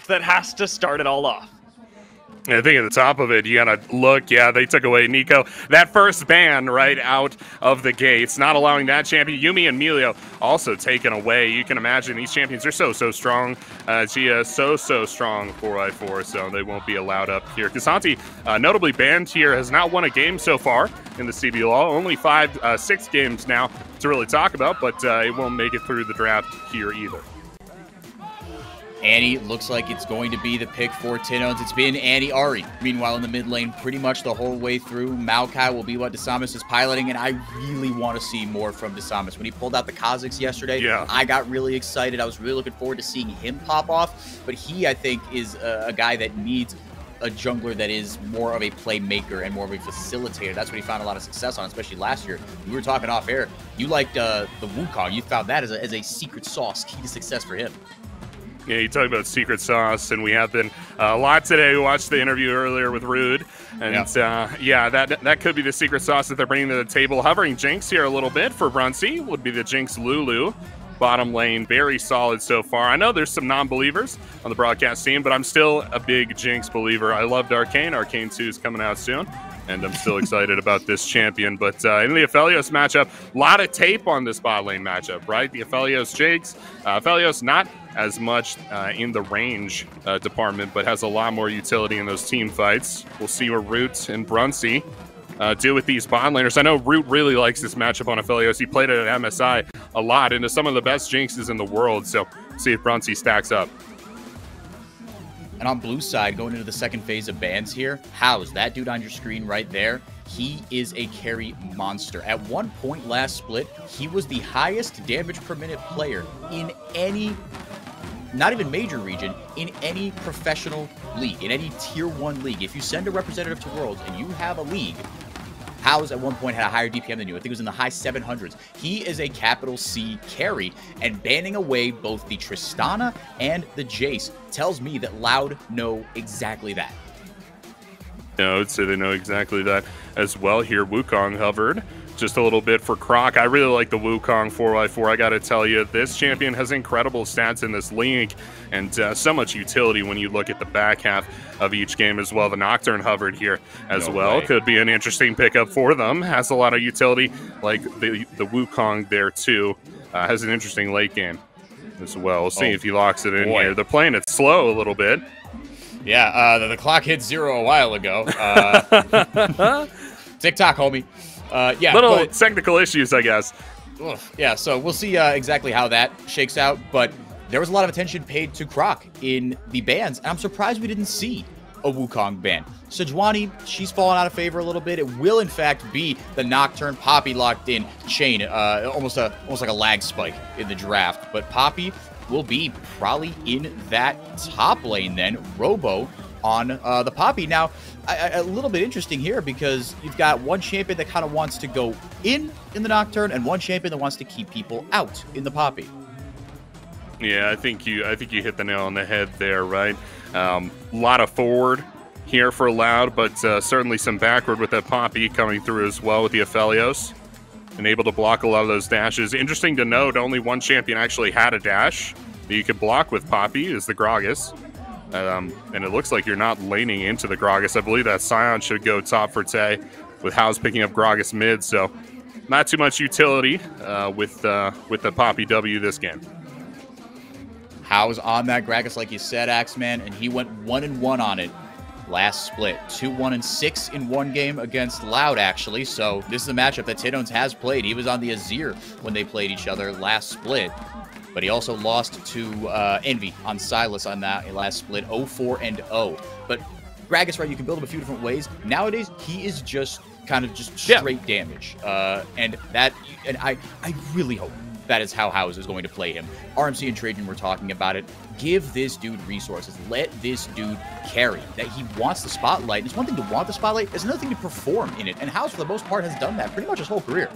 draft that has to start it all off. I think at the top of it, you gotta look, yeah, they took away Nico. That first ban right out of the gates, not allowing that champion. Yumi and Melio also taken away. You can imagine these champions are so strong. Gia so strong 4x4, so they won't be allowed up here. K'Sante, notably banned here, has not won a game so far in the CBLOL. Only 6 games now to really talk about, but it won't make it through the draft here either. Annie looks like it's going to be the pick for Tinones. It's been Annie Ari. Meanwhile, in the mid lane, pretty much the whole way through, Maokai will be what Desamas is piloting, and I really want to see more from Desamas. When he pulled out the Kazakhs yesterday, I got really excited. I was really looking forward to seeing him pop off, but he, I think, is a guy that needs a jungler that is more of a playmaker and more of a facilitator. That's what he found a lot of success on, especially last year. We were talking off air. You liked the Wukong. You found that as a secret sauce, key to success for him. Yeah, you talk about secret sauce, and we have been a lot today. We watched the interview earlier with Rude, and yeah, that could be the secret sauce that they're bringing to the table. Hovering Jinx here a little bit for Brunsey would be the Jinx Lulu. Bottom lane, very solid so far. I know there's some non-believers on the broadcast team, but I'm still a big Jinx believer. I loved Arcane. Arcane 2 is coming out soon, and I'm still excited about this champion. But in the Aphelios matchup, a lot of tape on this bot lane matchup, right? The Aphelios Jinx. Aphelios not as much in the range department, but has a lot more utility in those team fights. We'll see what Root and Brunsey do with these bot laners. I know Root really likes this matchup on Aphelios. He played it at MSI a lot, into some of the best Jinxes in the world, so see if Brunsey stacks up. And on blue side, going into the second phase of bans here, House, that dude on your screen right there, he is a carry monster. At one point last split, he was the highest damage per minute player in any, not even major region, in any professional league, in any tier 1 league. If you send a representative to Worlds and you have a league, House at one point had a higher DPM than you. I think it was in the high 700s. He is a capital C carry, and banning away both the Tristana and the Jace tells me that Loud know exactly that. Yeah, I would say they know exactly that as well here. Wukong hovered just a little bit for Croc. I really like the Wukong 4x4. I got to tell you, this champion has incredible stats in this league and so much utility when you look at the back half of each game as well. The Nocturne hovered here as well. Could be an interesting pickup for them. Has a lot of utility, like the Wukong there too. Has an interesting late game as well. We'll see if he locks it in here. They're playing it slow a little bit. Yeah, the clock hit 0 a while ago. TikTok, homie. Yeah, little technical issues, I guess. Yeah, so we'll see exactly how that shakes out, but there was a lot of attention paid to Croc in the bans, and I'm surprised we didn't see a Wukong ban. Sejuani, she's fallen out of favor a little bit. It will, in fact, be the Nocturne Poppy locked in chain, almost like a lag spike in the draft, but Poppy will be probably in that top lane then. Robo on the Poppy. Now, a little bit interesting here because you've got one champion that kind of wants to go in the Nocturne and one champion that wants to keep people out in the Poppy. Yeah, I think you hit the nail on the head there, right? A lot of forward here for Loud, but certainly some backward with that Poppy coming through as well with the Aphelios. And able to block a lot of those dashes. Interesting to note, only one champion actually had a dash that you could block with Poppy, is the Gragas. And it looks like you're not laning into the Gragas. I believe that Sion should go top for Tay, with House picking up Gragas mid, so not too much utility with the Poppy W this game. House on that Gragas, like you said, Axeman, and he went 1-1 on it last split. 2-1-6 in one game against Loud, actually, so this is a matchup that Tinones has played. He was on the Azir when they played each other last split. But he also lost to Envy on Silas on that last split, 0-4-0. But Gragas, right, you can build him a few different ways. Nowadays, he is just kind of just straight damage. And I really hope that is how House is going to play him. RMC and Trajan were talking about it. Give this dude resources. Let this dude carry. That he wants the spotlight. It's one thing to want the spotlight. It's another thing to perform in it. And House, for the most part, has done that pretty much his whole career.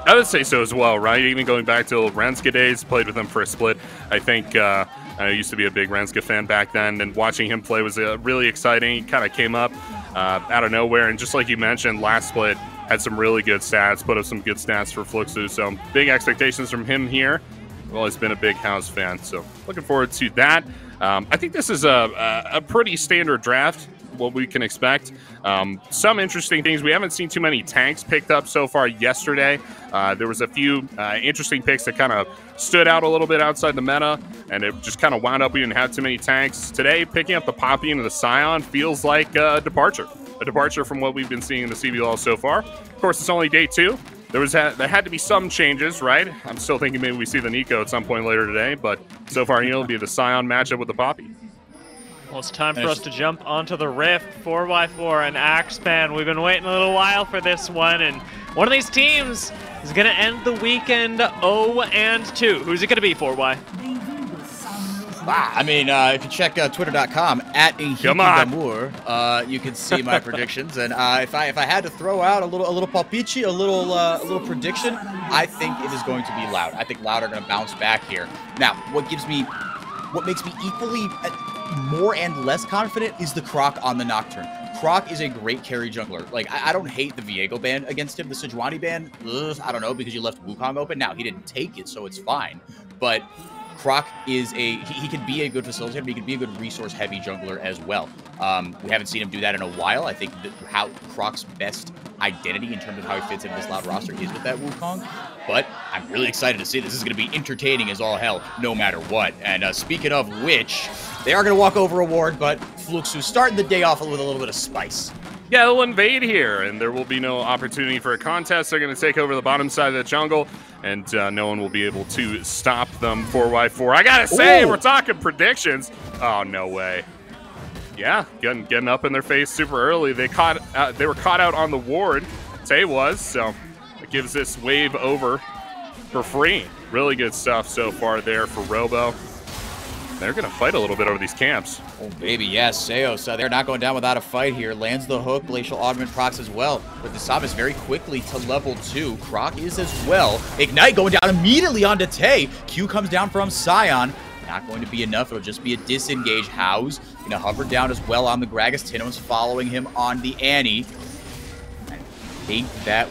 I would say so as well, right? Even going back to Renska days, played with him for a split. I think I used to be a big Renska fan back then, and watching him play was really exciting. He kind of came up out of nowhere, and just like you mentioned, last split had some really good stats, put up some good stats for FLUXO, so big expectations from him here. I've always been a big House fan, so looking forward to that. I think this is a pretty standard draft, what we can expect. Some interesting things. We haven't seen too many tanks picked up so far yesterday. There was a few interesting picks that kind of stood out a little bit outside the meta, and it just kind of wound up we didn't have too many tanks. Today, picking up the Poppy and the Scion feels like a departure from what we've been seeing in the CBLOL so far. Of course, it's only day 2. There had to be some changes, right? I'm still thinking maybe we see the Nico at some point later today, but so far, it'll be the Scion matchup with the Poppy. Well, it's time for us to jump onto the Rift, 4x4 and Axeman. We've been waiting a little while for this one, and one of these teams is going to end the weekend 0-2. Who's it going to be, 4Y? I mean, if you check twitter.com @Damour, you can see my predictions. And if I had to throw out a little palpici, a little prediction, I think it is going to be Loud. I think Loud are going to bounce back here. Now, what makes me equally more and less confident is the Croc on the Nocturne. Croc is a great carry jungler. Like, I don't hate the Viego ban against him. The Sejuani ban, I don't know, because you left Wukong open. Now, he didn't take it, so it's fine. But Croc is he can be a good facilitator, but he can be a good resource-heavy jungler as well. We haven't seen him do that in a while. I think how Croc's best identity in terms of how he fits into this Loud roster is with that Wukong. But I'm really excited to see this. This is going to be entertaining as all hell, no matter what. And speaking of which, they are going to walk over a ward, but FLUXO starting the day off with a little bit of spice. Yeah, they'll invade here, and there will be no opportunity for a contest. They're going to take over the bottom side of the jungle, and no one will be able to stop them 4x4. I gotta say, we're talking predictions. Oh, no way. Yeah, getting up in their face super early. They were caught out on the ward. Tay was, so it gives this wave over for free. Really good stuff so far there for Robo. They're going to fight a little bit over these camps. Oh, baby, yes. Seos, they're not going down without a fight here. Lands the hook. Glacial Augment procs as well. But DeSavis very quickly to level 2. Croc is as well. Ignite going down immediately onto Tay. Q comes down from Scion. Not going to be enough. It'll just be a disengage. House going to hover down as well on the Gragas. Tino's following him on the Annie.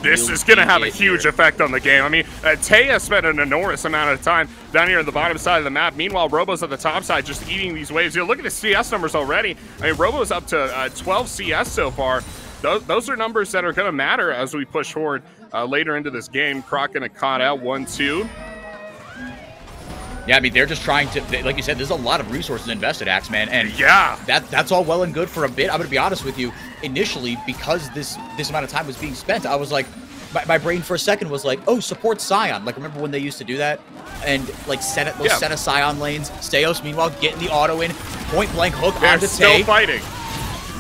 This is going to have a huge effect on the game. I mean, Taya spent an enormous amount of time down here on the bottom side of the map. Meanwhile, Robo's at the top side just eating these waves. You look at the CS numbers already. I mean, Robo's up to 12 CS so far. Those are numbers that are going to matter as we push forward later into this game. Croc going to caught out 1-2. Yeah, I mean, they're just trying to, like you said, there's a lot of resources invested, Axeman, and yeah, that's all well and good for a bit. I'm going to be honest with you. Initially, because this amount of time was being spent, I was like, my brain for a second was like, oh, support Scion. Like, remember when they used to do that? And, like, set a Scion lanes. Steos, meanwhile, getting the auto in. Point-blank hook onto Tay. Still fighting.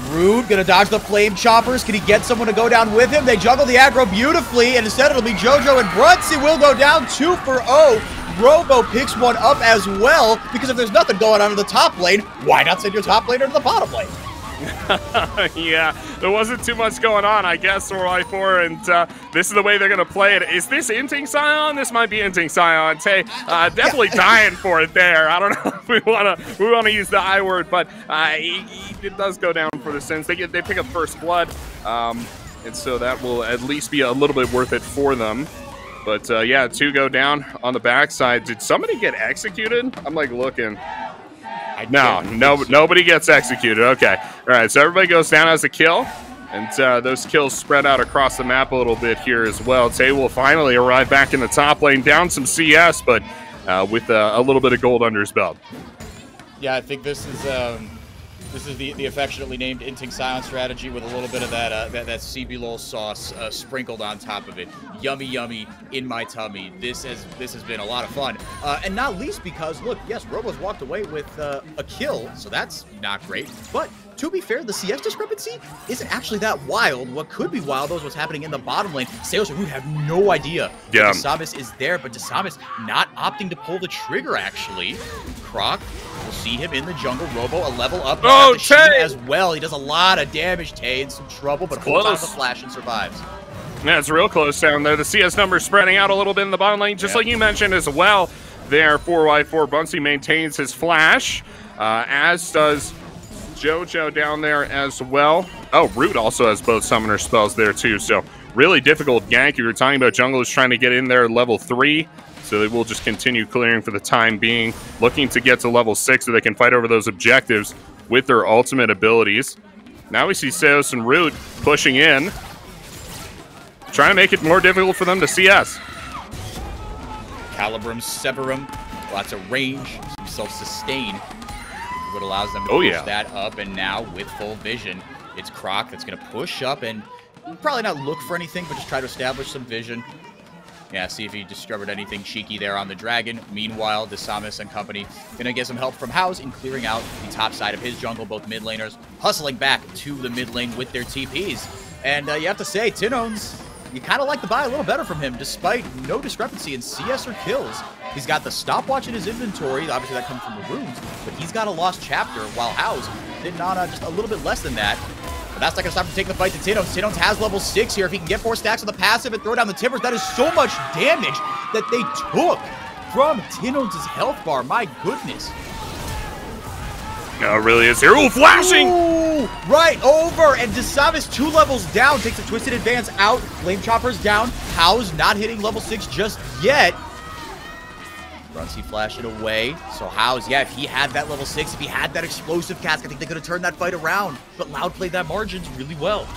Rude gonna dodge the flame choppers. Can he get someone to go down with him? They juggle the aggro beautifully, and instead it'll be JoJo and Brunsey will go down 2 for 0. Robo picks one up as well, because if there's nothing going on in the top lane, why not send your top laner to the bottom lane? Yeah, there wasn't too much going on, I guess, 4x4, and this is the way they're going to play it. Is this inting Scion? This might be inting Scion. Tay definitely dying for it there. I don't know if we want to use the I word, but it does go down for the Sins. They pick up first blood, and so that will at least be a little bit worth it for them. But yeah, 2 go down on the backside. Did somebody get executed? I'm like looking. No, nobody gets executed. Okay. All right, so everybody goes down as a kill, and those kills spread out across the map a little bit here as well. Tay will finally arrive back in the top lane, down some CS, but with a little bit of gold under his belt. Yeah, I think this is the affectionately named Inting Scion strategy with a little bit of that CBLOL sauce sprinkled on top of it. Yummy, yummy in my tummy. This has been a lot of fun, and not least because look, yes, Robo's walked away with a kill, so that's not great. But to be fair, the CS discrepancy isn't actually that wild. What could be wild though is what's happening in the bottom lane. Sales who have no idea. Yeah, DeSavis is there, but DeSavis not opting to pull the trigger. Actually, Croc. We'll see him in the jungle. Robo a level up. Oh, Tay as well. He does a lot of damage. Tay in some trouble, but holds on to the flash and survives. Yeah, it's real close down there. The CS numbers spreading out a little bit in the bottom lane, just like you mentioned as well. There, 4x4. Bunsey maintains his flash, as does JoJo down there as well. Oh, Root also has both summoner spells there too. So really difficult gank. You were talking about junglers trying to get in there level 3. So they will just continue clearing for the time being, looking to get to level 6 so they can fight over those objectives with their ultimate abilities. Now we see Seos and Root pushing in, trying to make it more difficult for them to CS. Calibrum, Severum, lots of range, some self-sustain, what allows them to push that up. And now with full vision, it's Croc that's going to push up and probably not look for anything, but just try to establish some vision. Yeah, see if he discovered anything cheeky there on the Dragon. Meanwhile, Desamis and company gonna get some help from House in clearing out the top side of his jungle. Both mid laners hustling back to the mid lane with their TPs. And you have to say, Tinones, you kind of like the buy a little better from him, despite no discrepancy in CS or kills. He's got the stopwatch in his inventory. Obviously, that comes from the runes, but he's got a lost chapter, while House did not just a little bit less than that. But that's not going to stop him taking the fight to Tinones. Tinones has level 6 here. If he can get 4 stacks on the passive and throw down the timbers, that is so much damage that they took from Tinones' health bar. My goodness. No, it really is here. Ooh, flashing! Ooh, right over. And Desamis 2 levels down. Takes a twisted advance out. Flame Chopper's down. House not hitting level 6 just yet. Runcy flash it away. So House, yeah, if he had that level 6, if he had that explosive cask, I think they could have turned that fight around. But Loud played that margins really well.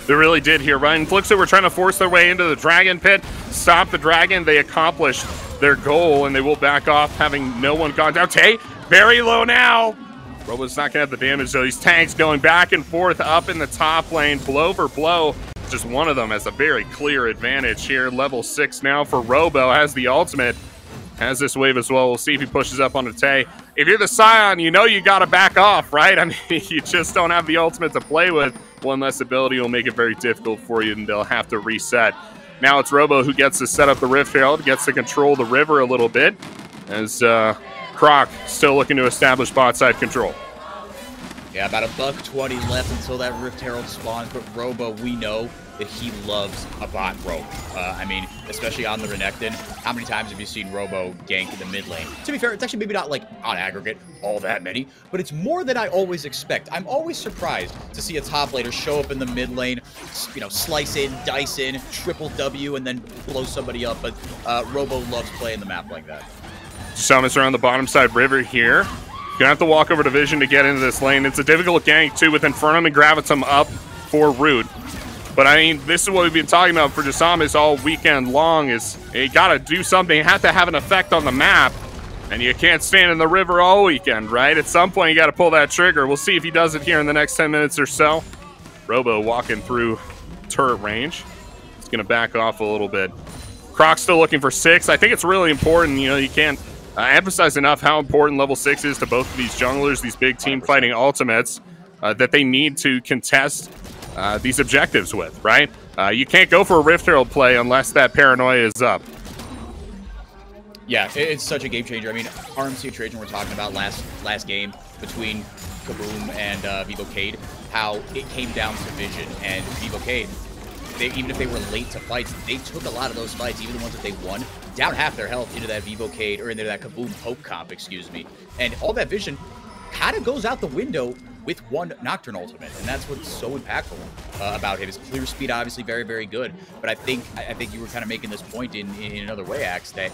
They really did here. Ryan FLUXO were trying to force their way into the Dragon Pit, stop the Dragon. They accomplished their goal, and they will back off, having no one gone down. Tay, very low now. Robo's not going to have the damage, though. These tanks going back and forth up in the top lane, blow for blow. Just one of them has a very clear advantage here. Level 6 now for Robo, has the ultimate. Has this wave as well. We'll see if he pushes up onto Tay. If you're the Scion, you know you got to back off, right? I mean, you just don't have the ultimate to play with. One less ability will make it very difficult for you, and they'll have to reset. Now it's Robo who gets to set up the Rift Herald, gets to control the river a little bit, as Croc still looking to establish bot side control. Yeah, about $1.20 left until that Rift Herald spawns, but Robo, we know that he loves a bot rope. I mean, especially on the Renekton. How many times have you seen Robo gank in the mid lane? To be fair, it's actually maybe not like on aggregate all that many, but it's more than I always expect. I'm always surprised to see a top laner show up in the mid lane, you know, slice in, dice in, triple W, and then blow somebody up. But Robo loves playing the map like that. Summons around the bottom side river here. Gonna have to walk over to Vision to get into this lane. It's a difficult gank too, with Infernum and Gravitum up for Root. But I mean, this is what we've been talking about for Desamis all weekend long, is you gotta do something. You have to have an effect on the map, and you can't stand in the river all weekend, right? At some point, you gotta pull that trigger. We'll see if he does it here in the next 10 minutes or so. Robo walking through turret range. He's gonna back off a little bit. Croc's still looking for 6. I think it's really important, you know, you can't emphasize enough how important level 6 is to both of these junglers, these big team fighting ultimates, that they need to contest these objectives with, right? You can't go for a Rift Herald play unless that paranoia is up. Yeah, it's such a game changer. I mean, RMC Trajan we're talking about last game between Kaboom and Vivocade, how it came down to vision, and Vivocade, even if they were late to fights, they took a lot of those fights, even the ones that they won, down half their health into that Vivocade, or into that Kaboom poke comp, excuse me. And all that vision kind of goes out the window with one Nocturne ultimate, and that's what's so impactful about him. His clear speed, obviously, very, very good. But I think you were kind of making this point in another way, Axe, that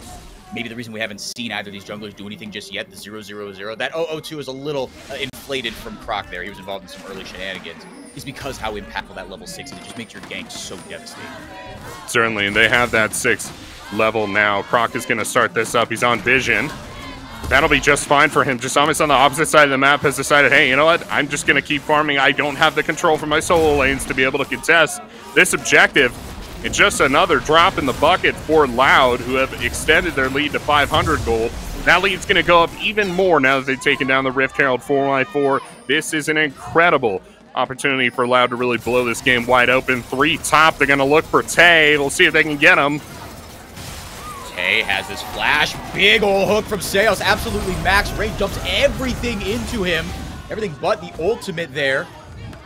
maybe the reason we haven't seen either of these junglers do anything just yet, the 0-0-0, that 0-0-2 is a little inflated from Croc there. He was involved in some early shenanigans. Is because how impactful that level 6 is. It just makes your gank so devastating. Certainly, and they have that 6th level now. Croc is going to start this up. He's on Vision. That'll be just fine for him. Desamis on the opposite side of the map has decided, hey, you know what? I'm just going to keep farming. I don't have the control for my solo lanes to be able to contest this objective. It's just another drop in the bucket for Loud, who have extended their lead to 500 gold. That lead's going to go up even more now that they've taken down the Rift Herald 4x4. This is an incredible opportunity for Loud to really blow this game wide open. 3 top. They're going to look for Tay. We'll see if they can get him. Tay has this flash. Big ol' hook from Seos. Absolutely max range. Dumps everything into him. Everything but the ultimate there.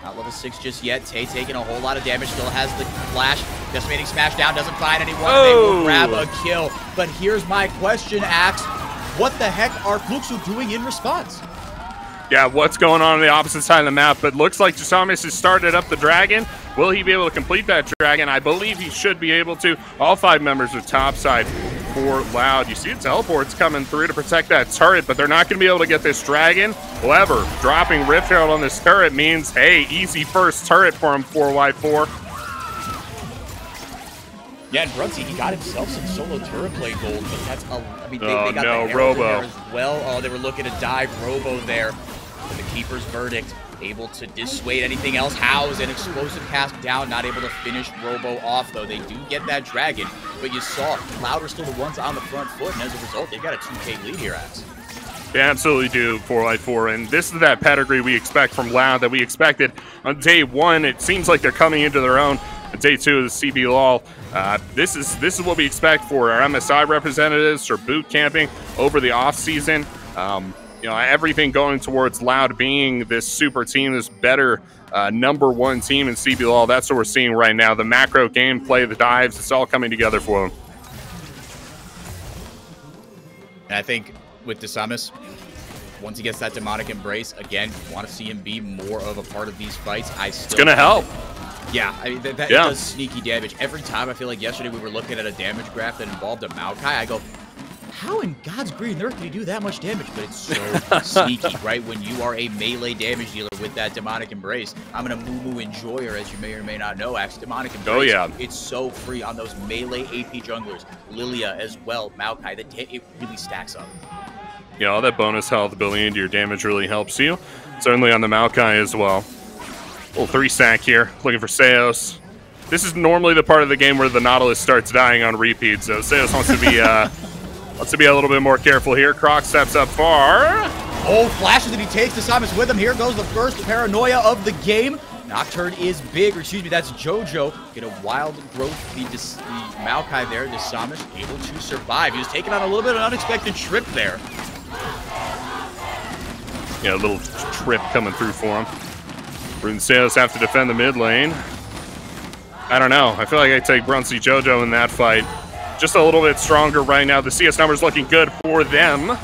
Not level 6 just yet. Tay taking a whole lot of damage. Still has the flash. Decimating smash down. Doesn't find anyone. Oh. They will grab a kill. But here's my question, Axe. What the heck are FLUXO doing in response? Yeah, what's going on the opposite side of the map? But looks like Desamis has started up the Dragon. Will he be able to complete that Dragon? I believe he should be able to. All 5 members of topside for Loud. You see the teleports coming through to protect that turret, but they're not going to be able to get this dragon. However, dropping Rift Herald on this turret means, hey, easy first turret for him, 4x4. Yeah, and Brunsey, he got himself some solo turret play gold, but that's I mean, they got the Herald Robo in there as well. Oh, they were looking to dive Robo there. But the Keeper's verdict, able to dissuade anything else. House an explosive cast down, not able to finish Robo off, though. They do get that dragon, but you saw Cloud are still the ones on the front foot, and as a result, they've got a 2K lead here, Axe. They absolutely do, 4x4, and this is that pedigree we expect from Loud that we expected on day one. It seems like they're coming into their own. Day 2 of the CBLOL. This is what we expect for our MSI representatives for boot camping over the off season. You know, everything going towards Loud being this super team, this better #1 team in CBLOL. That's what we're seeing right now. The macro gameplay, the dives, it's all coming together for them. And I think with Desamis, once he gets that demonic embrace, again, want to see him be more of a part of these fights. It's gonna help. Yeah, I mean, that does sneaky damage. Every time, I feel like yesterday we were looking at a damage graph that involved a Maokai, I go, how in God's green earth did he do that much damage? But it's so sneaky, right? When you are a melee damage dealer with that demonic embrace, I'm going to Moo Enjoyer, as you may or may not know, Axe demonic embrace. Oh, yeah. It's so free on those melee AP junglers. Lilia as well, Maokai, it really stacks up. Yeah, all that bonus health building into your damage really helps you. Certainly on the Maokai as well. Little 3-stack here, looking for Seos. This is normally the part of the game where the Nautilus starts dying on repeat, so Seos wants to be a little bit more careful here. Croc steps up far. Oh, flashes and he takes Desamis with him. Here goes the first paranoia of the game. Nocturne is big, or excuse me, that's JoJo. Get a wild growth, the Maokai there. Desamis able to survive. He was taking on a little bit of an unexpected trip there. Yeah, a little trip coming through for him. Brune Seos have to defend the mid lane. I don't know. I feel like I take Brunsey JoJo in that fight. Just a little bit stronger right now. The CS numbers looking good for them.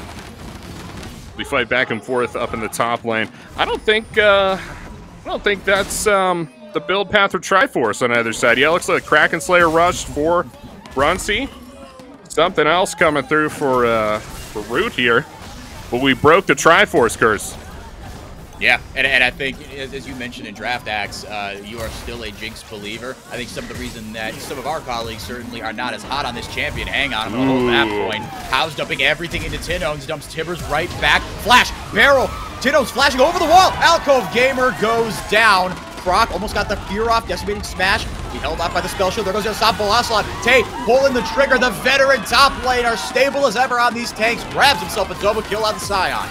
We fight back and forth up in the top lane. I don't think that's the build path for Triforce on either side. Yeah, looks like Kraken Slayer rushed for Brunsey. Something else coming through for Root here. But we broke the Triforce curse. Yeah, and I think, as you mentioned in Draft Axe, you are still a Jinx believer. I think some of the reason that some of our colleagues certainly are not as hot on this champion, hang on, I'm going to hold that point. House dumping everything into Tinones, dumps Tibbers right back. Flash, barrel, Tinones flashing over the wall. Alcove Gamer goes down. Croc almost got the fear off, decimating smash. He held off by the spell shield. There goes the stop Velocelot. Tate pulling the trigger. The veteran top laner, stable as ever on these tanks, grabs himself a double kill on the Scion.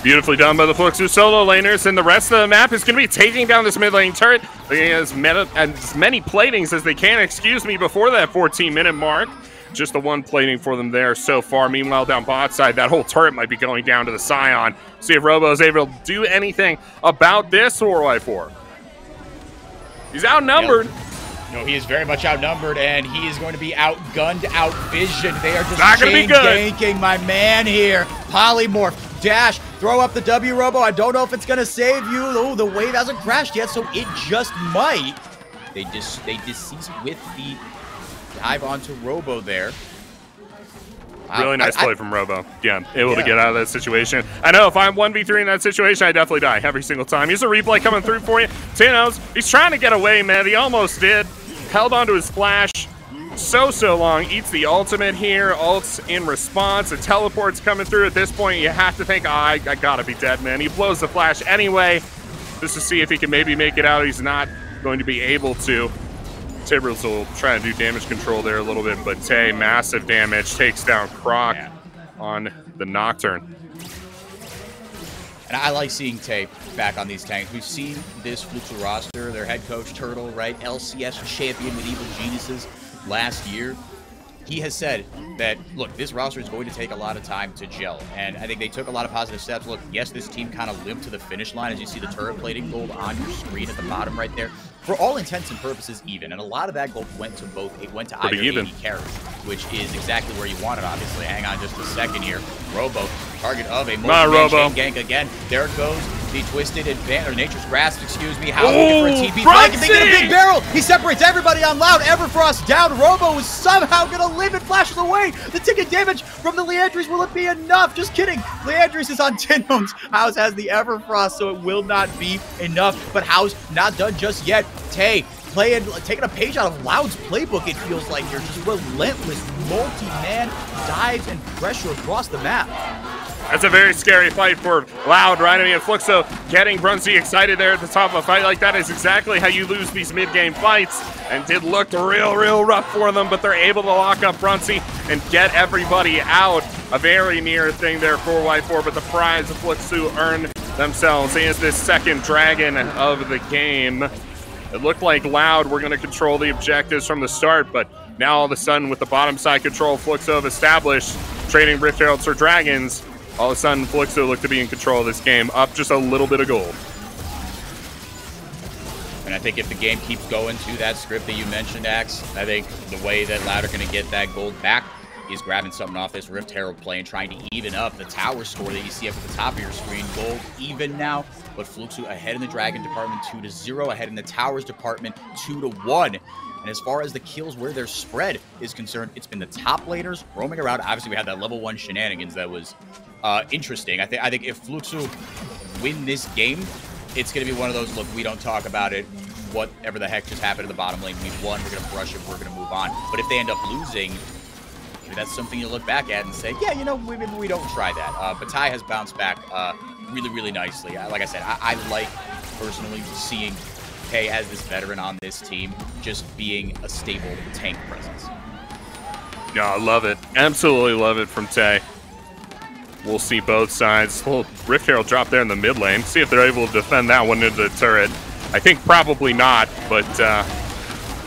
Beautifully done by the FLUXO solo laners, and the rest of the map is going to be taking down this mid lane turret. They as many platings as they can, excuse me, before that 14-minute mark. Just the one plating for them there so far. Meanwhile, down bot side, that whole turret might be going down to the Scion. See if Robo is able to do anything about this 4x4. He's outnumbered. Yep. No, he is very much outnumbered, and he is going to be outgunned, outvisioned. They are just ganking my man here. Polymorph, dash, throw up the W, Robo. I don't know if it's going to save you. Oh, the wave hasn't crashed yet, so it just might. They deceased with the dive onto Robo there. Really nice play from Robo. Yeah, able to get out of that situation. I know if I'm 1v3 in that situation, I definitely die every single time. Here's a replay coming through for you. Thanos, he's trying to get away, man. He almost did. Held onto his flash so long. Eats the ultimate here. Ults in response. The teleport's coming through. At this point, you have to think, oh, I gotta be dead, man. He blows the flash anyway, just to see if he can maybe make it out. He's not going to be able to. Tibbers will try to do damage control there a little bit, but Tay, massive damage, takes down Croc on the Nocturne. And I like seeing Tay back on these tanks. We've seen this FLUXO roster, their head coach, Turtle, right? LCS champion with Evil Geniuses last year. He has said that, look, this roster is going to take a lot of time to gel. And I think they took a lot of positive steps. Look, yes, this team kind of limped to the finish line, as you see the turret plating gold on your screen at the bottom right there. For all intents and purposes, even. And a lot of that gold went to both. It went to either AD carry, which is exactly where you want it, obviously. Hang on just a second here. Robo, target of a multi-chain gank again. There it goes. The twisted advantage, or Nature's Grasp, excuse me. House looking for a TP flank and they get a big barrel. He separates everybody on Loud. Everfrost down. Robo is somehow going to live and flashes away. The ticket damage from the Leandries, will it be enough? Just kidding. Leandries is on Tinhomes. House has the Everfrost, so it will not be enough. But House not done just yet. Tay taking a page out of Loud's playbook, it feels like here. Just relentless multi-man dives and pressure across the map. That's a very scary fight for Loud, right? I mean, FLUXO getting Brunsey excited there at the top of a fight like that is exactly how you lose these mid-game fights, and did look real rough for them, but they're able to lock up Brunsey and get everybody out. A very near thing there, 4x4, but the prize of FLUXO earn themselves is this second dragon of the game. It looked like Loud were going to control the objectives from the start, but now all of a sudden with the bottom side control FLUXO have established, trading Rift Heralds for dragons, all of a sudden FLUXO looked to be in control of this game, up just a little bit of gold. And I think if the game keeps going to that script that you mentioned, Axe, I think the way that Loud are going to get that gold back is grabbing something off this Rift Herald play and trying to even up the tower score that you see up at the top of your screen. Gold even now, but FLUXO ahead in the Dragon department 2-0, ahead in the Towers department 2-1. And as far as the kills where their spread is concerned, it's been the top laners roaming around. Obviously, we had that level 1 shenanigans that was interesting. I think if FLUXO win this game, it's going to be one of those, look, we don't talk about it. Whatever the heck just happened in the bottom lane, we won, we're going to brush it, we're going to move on. But if they end up losing, maybe that's something you look back at and say, yeah, you know, maybe we don't try that. But Ty has bounced back really nicely. Like I said, I like personally seeing Tay as this veteran on this team just being a stable tank presence. Yeah, I love it. Absolutely love it from Tay. We'll see both sides. Well, Rift Herald drop there in the mid lane. See if they're able to defend that one into the turret. I think probably not, but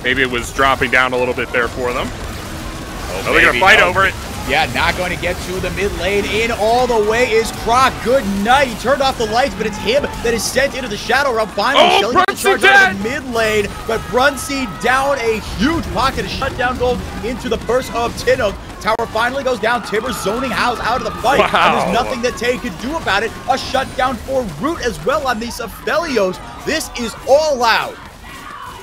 maybe it was dropping down a little bit there for them. Oh, they're going to fight over it. Yeah, not going to get to the mid lane. In all the way is Croc. Good night. He turned off the lights, but it's him that is sent into the Shadow Realm. Finally, Shelly gets the charge out of the mid lane, but Brunsey down a huge pocket of shutdown gold into the purse of Tinhook. Tower finally goes down. Timber zoning House out of the fight, and there's nothing that Tay could do about it. A shutdown for Root as well on these Aphelios. This is all Loud.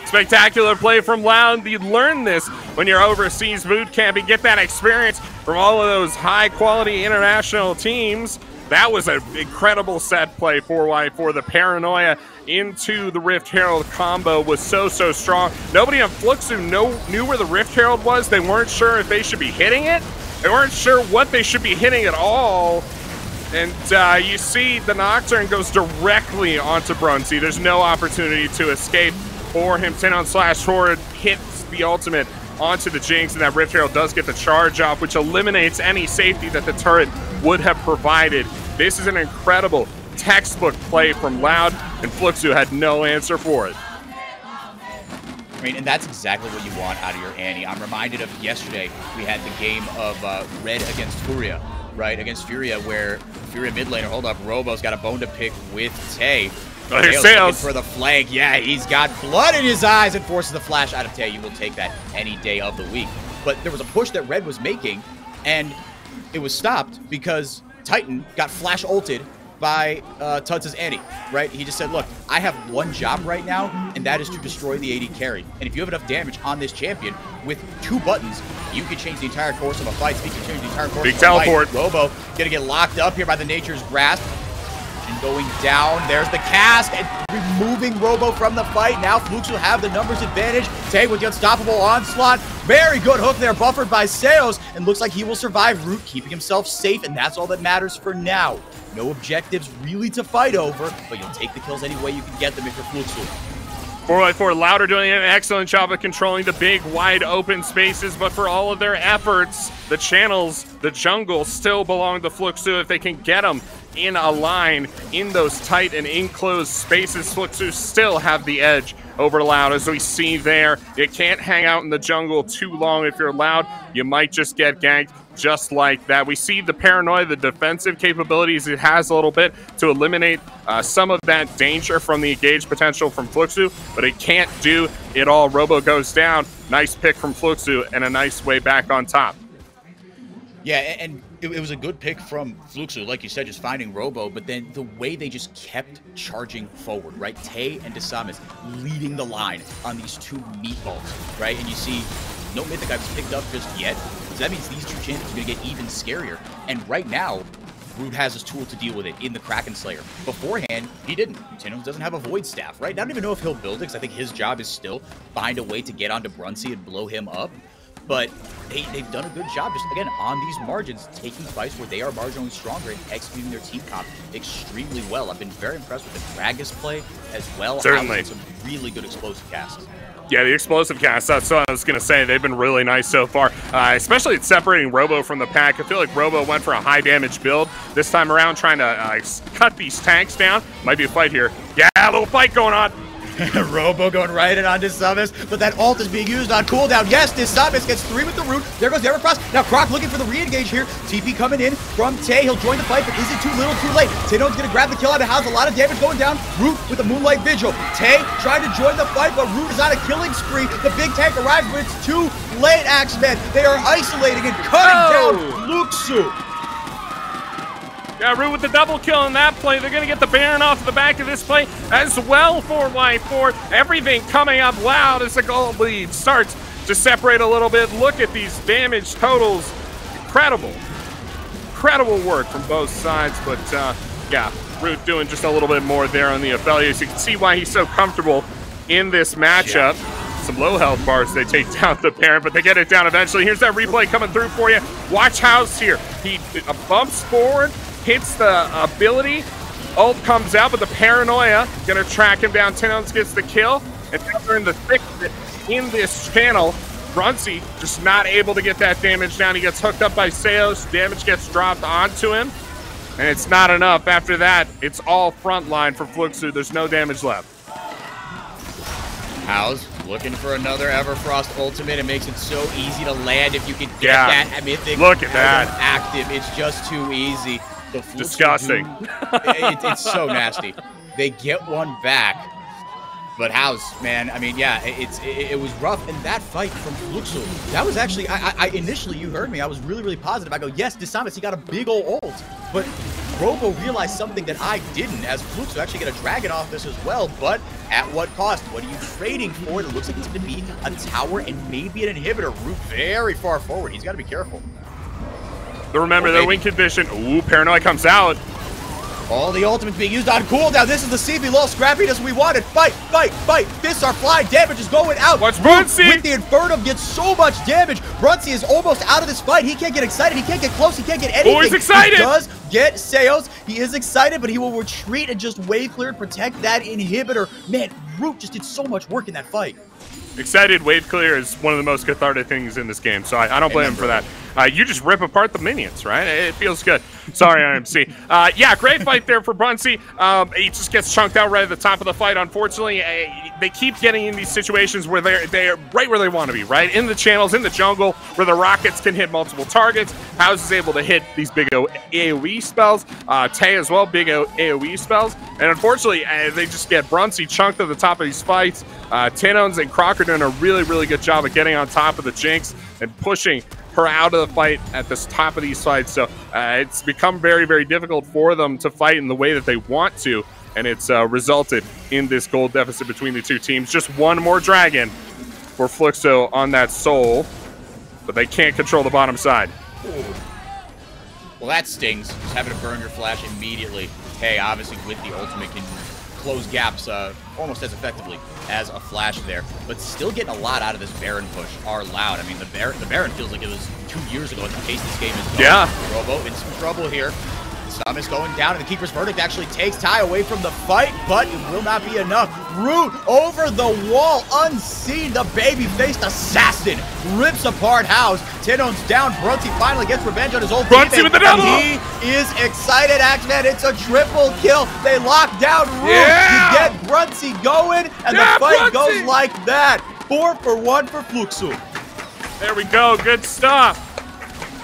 Spectacular play from Loud. You learn this when you're overseas boot camp. You get that experience from all of those high-quality international teams. That was an incredible set play 4x4. The paranoia into the Rift Herald combo was so strong. Nobody on FLUXO knew where the Rift Herald was. They weren't sure if they should be hitting it. They weren't sure what they should be hitting at all. And you see the Nocturne goes directly onto Brunsey. There's no opportunity to escape for him. 10/Horrid hits the ultimate onto the Jinx, and that Rift Herald does get the charge off, which eliminates any safety that the turret would have provided. This is an incredible textbook play from Loud, and FLUXO had no answer for it. I mean, and that's exactly what you want out of your Annie. I'm reminded of yesterday, we had the game of Red against Furia, right? Against Furia, where Furia mid laner, hold up, Robo's got a bone to pick with Tay. Oh, here's Sales for the flank. Yeah, he's got blood in his eyes and forces the flash out of Tay. You will take that any day of the week. But there was a push that Red was making, and it was stopped because Titan got flash ulted by Tuds' Annie, right? He just said, look, I have one job right now, and that is to destroy the AD carry. And if you have enough damage on this champion, with 2 buttons, you can change the entire course of a fight. Speaking of change the entire course Big of teleport. a fight, Robo gonna get locked up here by the Nature's Grasp. And going down, there's the cast, and removing Robo from the fight. Now FLUXO will have the numbers advantage. Tay with the unstoppable onslaught. Very good hook there, buffered by Seos, and looks like he will survive Root, keeping himself safe, and that's all that matters for now. No objectives really to fight over, but you'll take the kills any way you can get them if you're FLUXO. 4x4 Louder doing an excellent job of controlling the big, wide open spaces, but for all of their efforts, the channels, the jungle still belong to FLUXO if they can get them in a line in those tight and enclosed spaces. FLUXO still have the edge over Loud, as we see there. You can't hang out in the jungle too long. If you're Loud, you might just get ganked just like that. We see the paranoia, the defensive capabilities it has a little bit to eliminate some of that danger from the engage potential from FLUXO, but it can't do it all. Robo goes down. Nice pick from FLUXO and a nice way back on top. Yeah, and it was a good pick from FLUXO, like you said, just finding Robo, but then the way they just kept charging forward, right? Tay and Desamis leading the line on these two meatballs, right? And you see no Mythic Eye was picked up just yet, so that means these two champions are going to get even scarier. And right now, Rude has his tool to deal with it in the Kraken Slayer. Beforehand, he didn't. Tinones doesn't have a Void Staff, right? I don't even know if he'll build it, because I think his job is still find a way to get onto Brunsey and blow him up. But they've done a good job, just again, on these margins, taking fights where they are marginally stronger and executing their team comp extremely well. I've been very impressed with the Gragas play as well. Certainly. Some really good explosive casts. Yeah, the explosive cast, that's what I was going to say. They've been really nice so far, especially at separating Robo from the pack. I feel like Robo went for a high damage build this time around, trying to cut these tanks down. Might be a fight here. Yeah, a little fight going on. Robo going right in on Desamis, but that ult is being used on cooldown. Yes, Desamis gets 3 with the root. There goes Everfrost. Now Croc looking for the re-engage here. TP coming in from Tay. He'll join the fight, but is it too little, too late? Tinone's gonna grab the kill out of House. A lot of damage going down. Root with the Moonlight Vigil. Tay trying to join the fight, but Root is on a killing spree. The big tank arrives, but it's too late, Axemen. They are isolating and cutting down FLUXO. Yeah, Root with the double kill in that play. They're going to get the Baron off the back of this play as well. 4x4. Everything coming up loud as the gold lead starts to separate a little bit. Look at these damage totals. Incredible. Incredible work from both sides. But, yeah, Root doing just a little bit more there on the Aphelios. You can see why he's so comfortable in this matchup. Yeah. Some low health bars, they take down the Baron, but they get it down eventually. Here's that replay coming through for you. Watch House here. He bumps forward, hits the ability, ult comes out, but the Paranoia gonna track him down. Tinones gets the kill, and now they're in the thick of it in this channel. Brunsey just not able to get that damage down. He gets hooked up by Seos, damage gets dropped onto him, and it's not enough. After that, it's all front line for FLUXO. There's no damage left. House looking for another Everfrost ultimate. It makes it so easy to land if you can get that mythic. Look at that. Active. It's just too easy. Disgusting. It's so nasty. They get one back. But House, man, I mean, yeah, it was rough. And that fight from FLUXO, that was actually, I initially, you heard me, I was really, really positive. I go, yes, Desamis, he got a big ult. But Robo realized something that I didn't, as FLUXO actually get a dragon off this as well. But at what cost? What are you trading for? It looks like it's going to be a tower and maybe an inhibitor. Root very far forward. He's got to be careful. But remember, their win condition. Ooh, Paranoia comes out. All the ultimates being used on cooldown. This is the CBLOL scrappiness we wanted. Fight, fight, fight. Fists are flying. Damage is going out. Watch Brunsey. With the Inferno gets so much damage. Brunsey is almost out of this fight. He can't get excited. He can't get close. He can't get anything. Oh, he's excited. He does get Seos. He is excited, but he will retreat and just wave clear and protect that inhibitor. Man, Root just did so much work in that fight. Excited wave clear is one of the most cathartic things in this game, so I don't blame him for that. You just rip apart the minions, right? It feels good. Sorry, RMC. Yeah, great fight there for Brunsey. He just gets chunked out right at the top of the fight. Unfortunately, they keep getting in these situations where they're right where they want to be, right? In the channels, in the jungle, where the rockets can hit multiple targets. House is able to hit these big AoE spells. Tay as well, big AoE spells. And unfortunately, they just get Brunsey chunked at the top of these fights. Tinones and Croc are doing a really, really good job of getting on top of the Jinx and pushing her out of the fight at the top of these fights. So it's become very, very difficult for them to fight in the way that they want to, and it's resulted in this gold deficit between the two teams. Just one more dragon for FLUXO on that soul, but they can't control the bottom side. Well, that stings, just having to burn your flash immediately. Hey, obviously with the ultimate can close gaps almost as effectively as a flash there, but still getting a lot out of this Baron push are loud. I mean, the Baron feels like it was 2 years ago at the pace this game is going. Yeah. Robo in some trouble here. The Sum is going down, and the Keeper's Verdict actually takes Ty away from the fight, but it will not be enough. Root over the wall, unseen. The baby-faced assassin rips apart House. Tinone's down. Brunsey finally gets revenge on his old teammate. Brunsey with the double! He is excited, Axeman. It's a triple kill. They lock down Root. Yeah! You get Brunsey going, and the fight goes like that. 4 for 1 for FLUXO. There we go. Good stuff.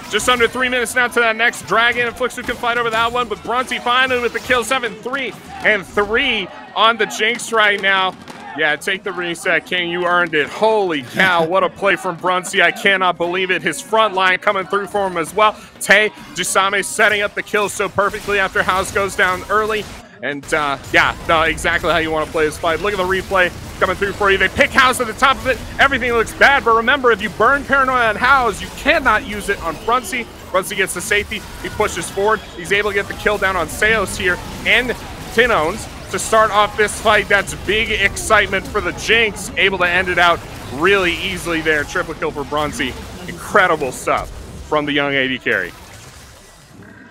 Just under 3 minutes now to that next dragon, and FLUXO can fight over that one, but Brunsey finally with the kill, 7-3 and 3 on the Jinx right now. Yeah, take the reset, King. You earned it. Holy cow, what a play from Brunsey. I cannot believe it. His front line coming through for him as well. Tay, Jisame setting up the kill so perfectly after House goes down early. And, yeah, no, exactly how you want to play this fight. Look at the replay coming through for you. They pick House at the top of it. Everything looks bad, but remember, if you burn Paranoia on House, you cannot use it on Brunsey. Brunsey gets the safety. He pushes forward. He's able to get the kill down on Seos here and Tinones to start off this fight. That's big excitement for the Jinx. Able to end it out really easily there. Triple kill for Brunsey. Incredible stuff from the young AD carry.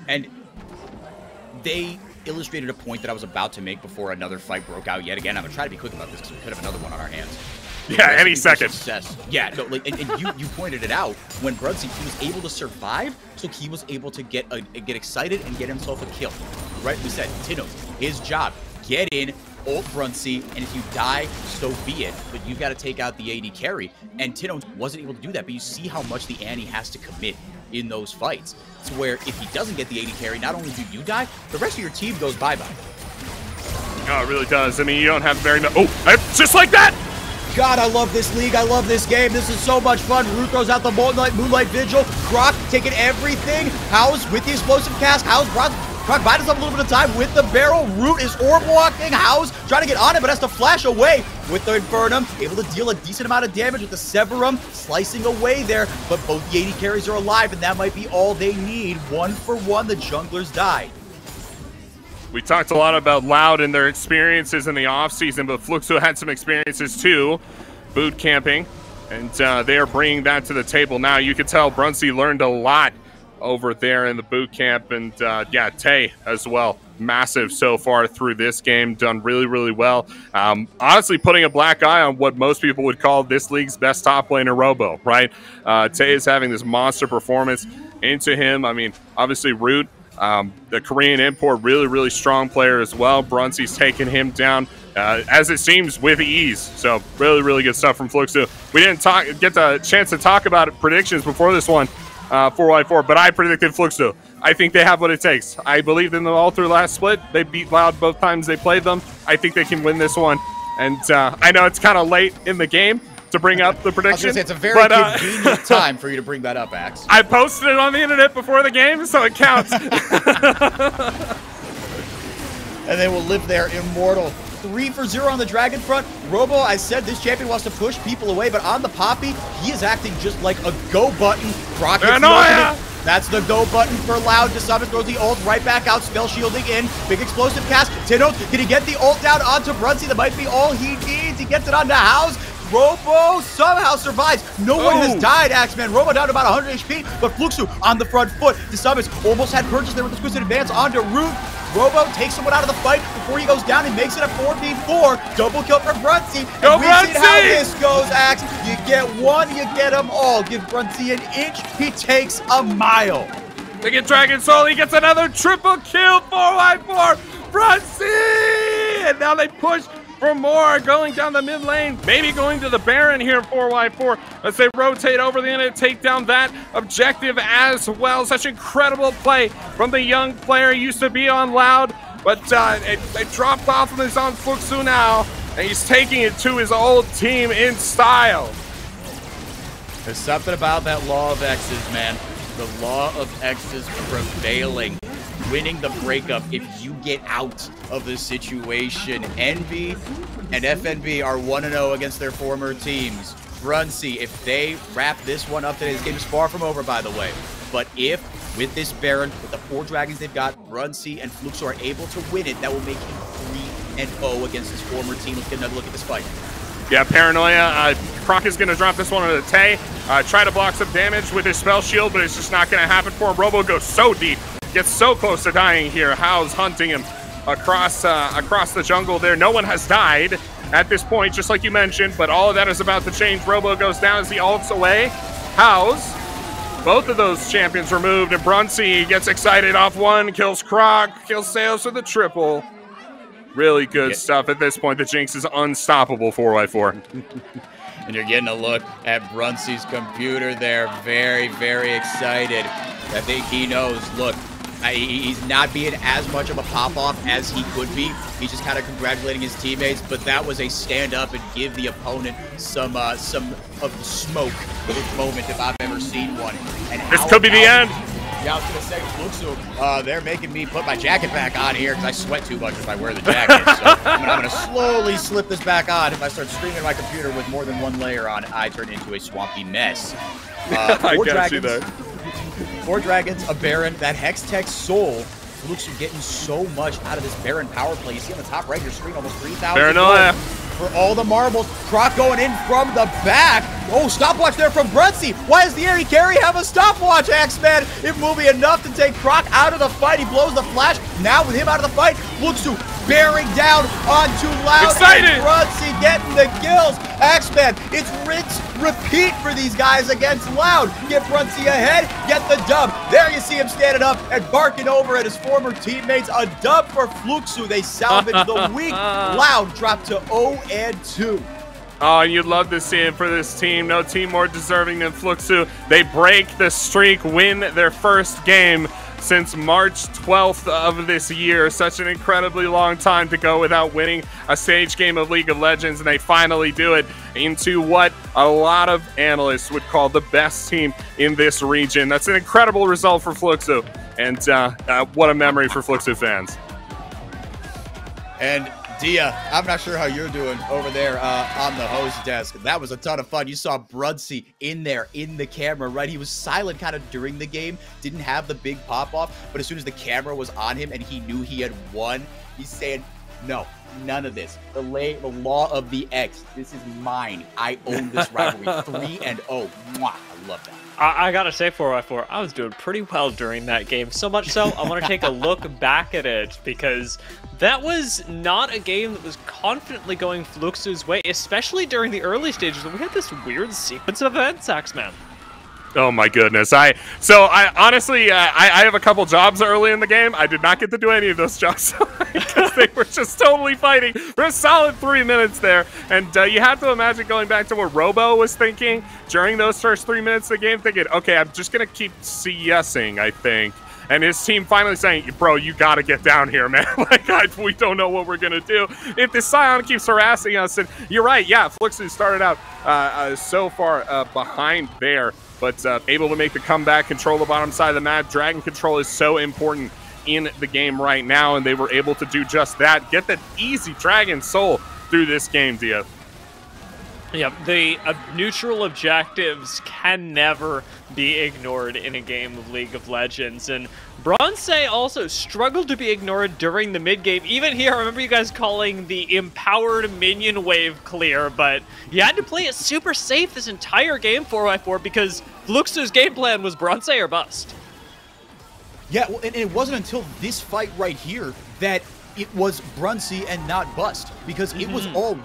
And they illustrated a point that I was about to make before another fight broke out yet again. I'm going to try to be quick about this because we could have another one on our hands. Yeah, any second. Success. Yeah, no, like, and you pointed it out when Brunsey, he was able to survive, so he was able to get excited and get himself a kill. Right? We said, Tino, his job, get in, ult Brunsey, and if you die, so be it. But you've got to take out the AD carry. And Tino wasn't able to do that, but you see how much the Annie has to commit in those fights. To where if he doesn't get the AD carry, not only do you die, the rest of your team goes bye-bye. Oh, it really does. I mean, you don't have very much. Oh, just like that! God, I love this league. I love this game. This is so much fun. Root throws out the Moonlight Vigil. Croc taking everything. House with the explosive cast. House, Croc buying us up a little bit of time with the barrel. Root is orb walking. House trying to get on it, but has to flash away with the Infernum. Able to deal a decent amount of damage with the Severum. Slicing away there, but both the AD carries are alive, and that might be all they need. 1 for 1, the junglers died. We talked a lot about Loud and their experiences in the offseason, but FLUXO had some experiences too, boot camping, and they are bringing that to the table now. You can tell Brunsey learned a lot over there in the boot camp, and yeah, Tay as well. Massive so far through this game, done really, really well. Honestly, putting a black eye on what most people would call this league's best top laner, Robo, right? Tay is having this monster performance into him. I mean, obviously, Root, the Korean import, really, really strong player as well. Brunsey's taking him down, as it seems, with ease. So really, really good stuff from FLUXO. We didn't get the chance to talk about predictions before this one, 4x4, but I predicted FLUXO. I think they have what it takes. I believed in them all through last split. They beat Loud both times they played them. I think they can win this one. And I know it's kind of late in the game to bring up the prediction. It's a very convenient time for you to bring that up, Axe. I posted it on the internet before the game, so it counts. And they will live there immortal. 3 for 0 on the Dragon front. Robo, I said this champion wants to push people away, but on the Poppy, he is acting just like a go button. Croc hits the ultimate. That's the go button for Loud. DeSummit throws the ult right back out, spell shielding in. Big explosive cast. Tino, can he get the ult down onto Brunsey? That might be all he needs. He gets it onto House. Robo somehow survives. No one has died, Axeman. Robo down to about 100 HP, but FLUXO on the front foot. DeSummit almost had purchase there with the Twisted Advance onto Root. Robo takes someone out of the fight before he goes down. He makes it a 4v4. Double kill for Brunsey. Go Brunsey! We've seen how this goes, Axe. You get one, you get them all. Give Brunsey an inch, he takes a mile. They get Dragon Soul. He gets another triple kill. 4x4. Brunsey! And now they push for more, going down the mid lane, maybe going to the Baron here, 4x4, as they rotate over the end and take down that objective as well. Such incredible play from the young player. Used to be on Loud, but they dropped off and is on FLUXO now, and he's taking it to his old team in style. There's something about that law of X's, man. The law of X's prevailing. Winning the breakup if you get out of the situation. Envy and FNB are 1-0 against their former teams. Brunsey, if they wrap this one up today, this game is far from over, by the way. But if, with this Baron, with the 4 dragons they've got, Brunsey and FLUXO are able to win it, that will make him 3-0 against his former team. Let's get another look at this fight. Yeah, Paranoia. Croc is going to drop this one on the Tay. Try to block some damage with his spell shield, but it's just not going to happen for him. Robo goes so deep. Gets so close to dying here. How's hunting him across the jungle there. No one has died at this point, just like you mentioned, but all of that is about to change. Robo goes down as he ults away. How's both of those champions removed, and Brunsey gets excited off one, kills Croc, kills Seos with the triple. Really good stuff at this point. The Jinx is unstoppable 4x4. And you're getting a look at Brunsey's computer there. Very, very excited. I think he knows, look, He's not being as much of a pop-off as he could be. He's just kind of congratulating his teammates, but that was a stand-up and give the opponent some of the smoke moment if I've ever seen one. And this could be the end. Yeah, I was going to say, FLUXO, they're making me put my jacket back on here because I sweat too much if I wear the jacket. So I'm going to slowly slip this back on. If I start streaming my computer with more than one layer on, I turn into a swampy mess. I got you there. 4 dragons, a Baron, that Hextech Soul. FLUXO getting so much out of this Baron power play. You see on the top right of your screen, almost 3,000. Paranoia. For all the marbles. Croc going in from the back. Oh, stopwatch there from Brunsey. Why does the AD carry have a stopwatch, Axeman? It will be enough to take Croc out of the fight. He blows the flash. Now with him out of the fight, FLUXO bearing down onto Loud. Excited. And Brunsey getting the kills. Axeman, it's rinse, repeat for these guys against Loud. Get Brunsey ahead, get the dub. There you see him standing up and barking over at his former teammates. A dub for FLUXO. They salvage the week. Loud dropped to 0-2. Oh, and you'd love to see it for this team. No team more deserving than FLUXO. They break the streak, win their first game since March 12th of this year. Such an incredibly long time to go without winning a stage game of League of Legends, and they finally do it into what a lot of analysts would call the best team in this region. That's an incredible result for FLUXO, and what a memory for FLUXO fans. And Dia, I'm not sure how you're doing over there on the host desk. That was a ton of fun. You saw Brunsey in there in the camera, right? He was silent kind of during the game, didn't have the big pop-off, but as soon as the camera was on him and he knew he had won, he's saying, no, none of this. The law of the X. This is mine. I own this rivalry. 3-0. Mwah. I love that. I gotta say, 4x4, I was doing pretty well during that game. So much so, I want to take a look back at it, because that was not a game that was confidently going FLUXO's way, especially during the early stages when we had this weird sequence of events, Axeman. Oh my goodness. Honestly, I have a couple jobs early in the game. I did not get to do any of those jobs because they were just totally fighting for a solid 3 minutes there. And you have to imagine going back to what Robo was thinking during those first 3 minutes of the game, thinking, okay, I'm just going to keep CSing, I think. And his team finally saying, bro, you got to get down here, man. Like, we don't know what we're going to do if this Scion keeps harassing us. And you're right, yeah, FLUXO started out so far behind there, but able to make the comeback, control the bottom side of the map. Dragon control is so important in the game right now, and they were able to do just that. Get that easy Dragon Soul through this game, Dia. Yeah, the neutral objectives can never be ignored in a game of League of Legends, and Brunsey also struggled to be ignored during the mid-game. Even here, I remember you guys calling the empowered minion wave clear, but you had to play it super safe this entire game, 4x4, because FLUXO's game plan was Brunsey or bust. Yeah, well, and it wasn't until this fight right here that it was Brunsey and not bust, because it was all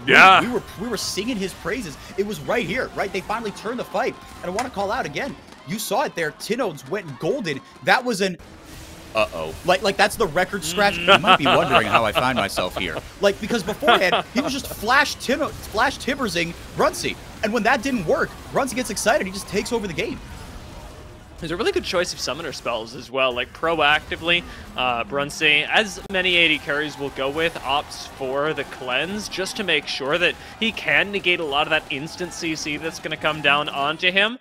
we were singing his praises. It was right here, right? They finally turned the fight, and I want to call out again. You saw it there. Tinodes went golden. That was an like that's the record scratch. You might be wondering how I find myself here. Like, because beforehand he was just flash Timbersing Brunsey, and when that didn't work, Brunsey gets excited. He just takes over the game. There's a really good choice of summoner spells as well, like proactively. Brunsey, as many AD carries will go with, opts for the cleanse just to make sure that he can negate a lot of that instant CC that's going to come down onto him.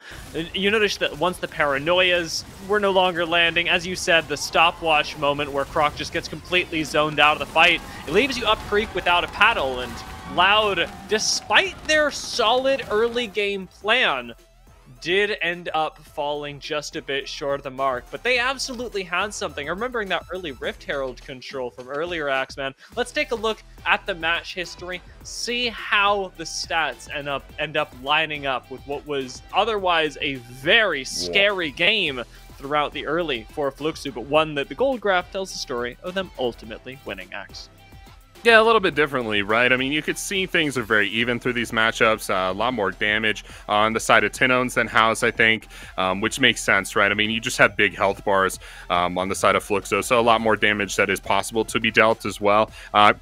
You notice that once the paranoias were no longer landing, as you said, the stopwatch moment where Croc just gets completely zoned out of the fight, it leaves you up creek without a paddle, and Loud, despite their solid early game plan, did end up falling just a bit short of the mark, but they absolutely had something. Remembering that early Rift Herald control from earlier, Axeman, let's take a look at the match history, see how the stats end up lining up with what was otherwise a very scary game throughout the early for FLUXO, but one that the gold graph tells the story of them ultimately winning. Axe. Yeah, a little bit differently, right? I mean, you could see things are very even through these matchups. A lot more damage on the side of Tinones than House, I think, which makes sense, right? I mean, you just have big health bars on the side of FLUXO, so a lot more damage that is possible to be dealt as well.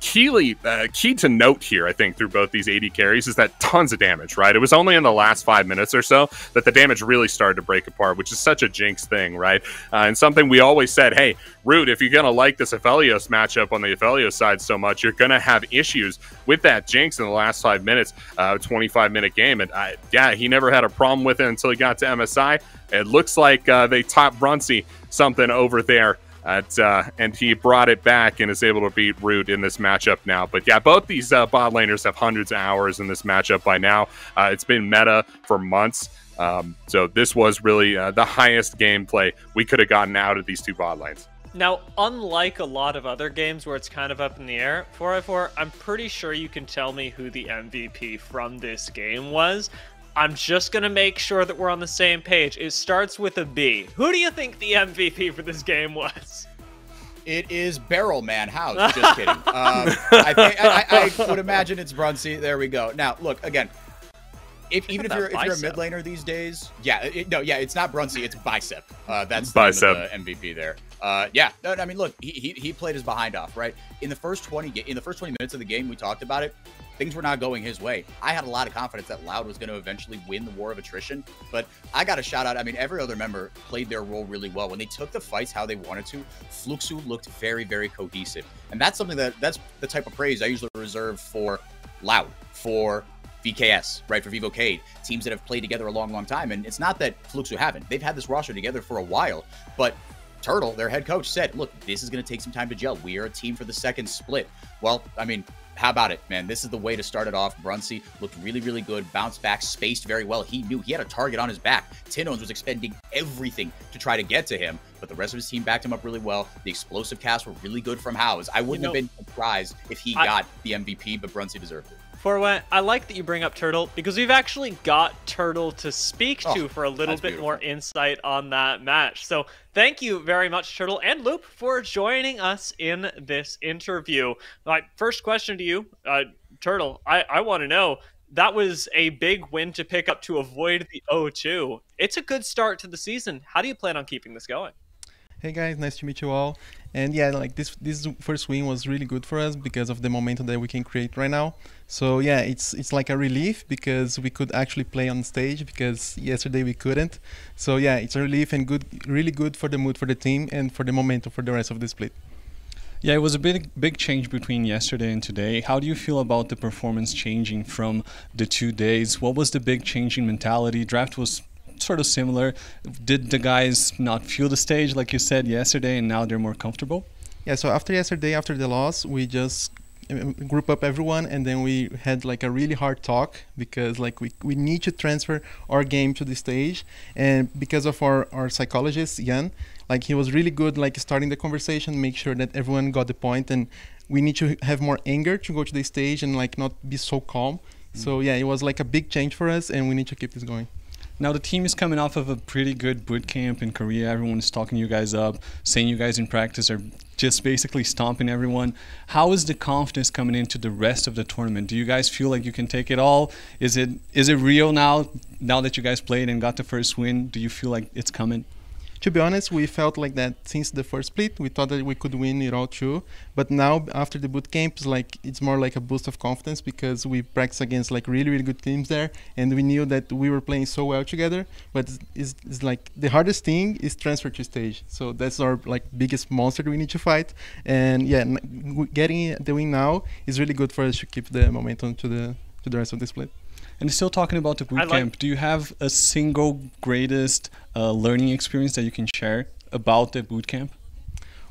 Key to note here, I think, through both these AD carries is that tons of damage, right? It was only in the last 5 minutes or so that the damage really started to break apart, which is such a Jinx thing, right? And something we always said, hey, Root, if you're going to like this Aphelios matchup on the Aphelios side so much, you're going to have issues with that Jinx in the last 5 minutes, 25-minute game. And yeah, he never had a problem with it until he got to MSI. It looks like they taught Brunsey something over there. And he brought it back and is able to beat Root in this matchup now. But yeah, both these bot laners have hundreds of hours in this matchup by now. It's been meta for months. So this was really the highest gameplay we could have gotten out of these two bot lanes. Now, unlike a lot of other games where it's kind of up in the air, 4v4, I'm pretty sure you can tell me who the MVP from this game was. I'm just going to make sure that we're on the same page. It starts with a B. Who do you think the MVP for this game was? It is Barrel Man House. Just kidding. I would imagine it's Brunsey. There we go. Now, look, again, if you're a mid laner these days, yeah, it's not Brunsey, it's Bicep. That's the MVP there. Yeah, no, I mean, look, he played his behind off, right? In the first 20 minutes of the game, we talked about it. Things were not going his way. I had a lot of confidence that Loud was going to eventually win the war of attrition, but I got a shout out. I mean, every other member played their role really well. When they took the fights how they wanted to, FLUXO looked very, very cohesive. And that's something that's the type of praise I usually reserve for Loud, for VKS, right, for Vivocade, teams that have played together a long, long time. And it's not that FLUXO haven't. They've had this roster together for a while, but Turtle, their head coach, said, look, this is going to take some time to gel. We are a team for the second split. Well, I mean, how about it, man? This is the way to start it off. Brunsey looked really, really good. Bounced back, spaced very well. He knew he had a target on his back. Tinones was expending everything to try to get to him, but the rest of his team backed him up really well. The explosive casts were really good from Howes. I wouldn't have been surprised if he got the MVP, but Brunsey deserved it. Forwet, I like that you bring up Turtle because we've actually got Turtle to speak to for a little bit more insight on that match. So thank you very much, Turtle and Loop, for joining us in this interview. My first question to you, Turtle, I want to know, that was a big win to pick up to avoid the 0-2. It's a good start to the season. How do you plan on keeping this going? Hey guys, nice to meet you all. And yeah, like this first win was really good for us because of the momentum that we can create right now. So yeah, it's like a relief because we could actually play on stage because yesterday we couldn't. So yeah, it's a relief and really good for the mood for the team and for the momentum for the rest of the split. Yeah, it was a big change between yesterday and today. How do you feel about the performance changing from the 2 days? What was the big change in mentality? Draft was sort of similar. Did the guys not feel the stage like you said yesterday and now they're more comfortable? Yeah, so after yesterday, after the loss, we just group up everyone and then we had like a really hard talk because like we need to transfer our game to the stage, and because of our psychologist Jan, like he was really good like starting the conversation, make sure that everyone got the point, and we need to have more anger to go to the stage and like not be so calm. So yeah, it was like a big change for us and we need to keep this going. Now the team is coming off of a pretty good boot camp in Korea. Everyone is talking you guys up, saying you guys in practice are just basically stomping everyone. How is the confidence coming into the rest of the tournament? Do you guys feel like you can take it all? Is it real now that you guys played and got the first win? Do you feel like it's coming? To be honest, we felt like that since the first split. We thought that we could win it all too. But now, after the boot camp, it's more like a boost of confidence because we practiced against like really, really good teams there, and we knew that we were playing so well together. But it's like the hardest thing is transfer to stage. So that's our like biggest monster that we need to fight. And yeah, getting the win now is really good for us to keep the momentum to the rest of the split. And still talking about the bootcamp, do you have a single greatest learning experience that you can share about the bootcamp?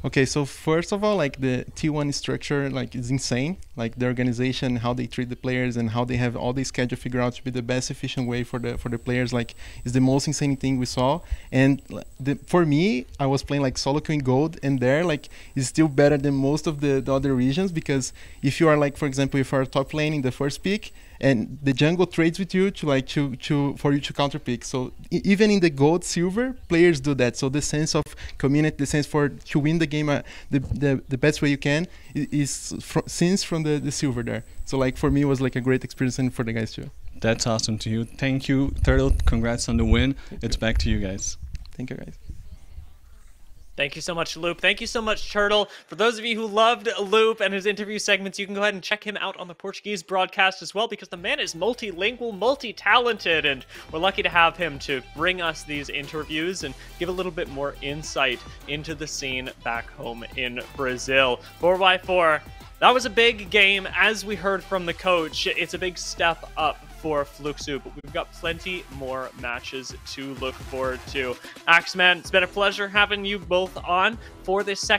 Okay, so first of all, like the T1 structure, like is insane. Like the organization, how they treat the players, and how they have all the schedule figured out to be the best efficient way for the players. Like is the most insane thing we saw. And for me, I was playing like solo queen gold, and there like is still better than most of the other regions because if you are like, for example, if you are top lane in the first pick, and the jungle trades with you to like for you to counter pick. So even in the gold, silver, players do that. So the sense of community, the sense to win the game, the best way you can is from the silver there. So like for me, it was like a great experience, and for the guys too. That's awesome to you. Thank you, Turtle. Congrats on the win. It's back to you guys. Thank you, guys. Thank you so much, Loop. Thank you so much, Turtle. For those of you who loved Loop and his interview segments, you can go ahead and check him out on the Portuguese broadcast as well, because the man is multilingual, multi-talented, and we're lucky to have him to bring us these interviews and give a little bit more insight into the scene back home in Brazil. 4x4, that was a big game. As we heard from the coach, it's a big step up for FLUXO, but we've got plenty more matches to look forward to. Axeman, it's been a pleasure having you both on for this second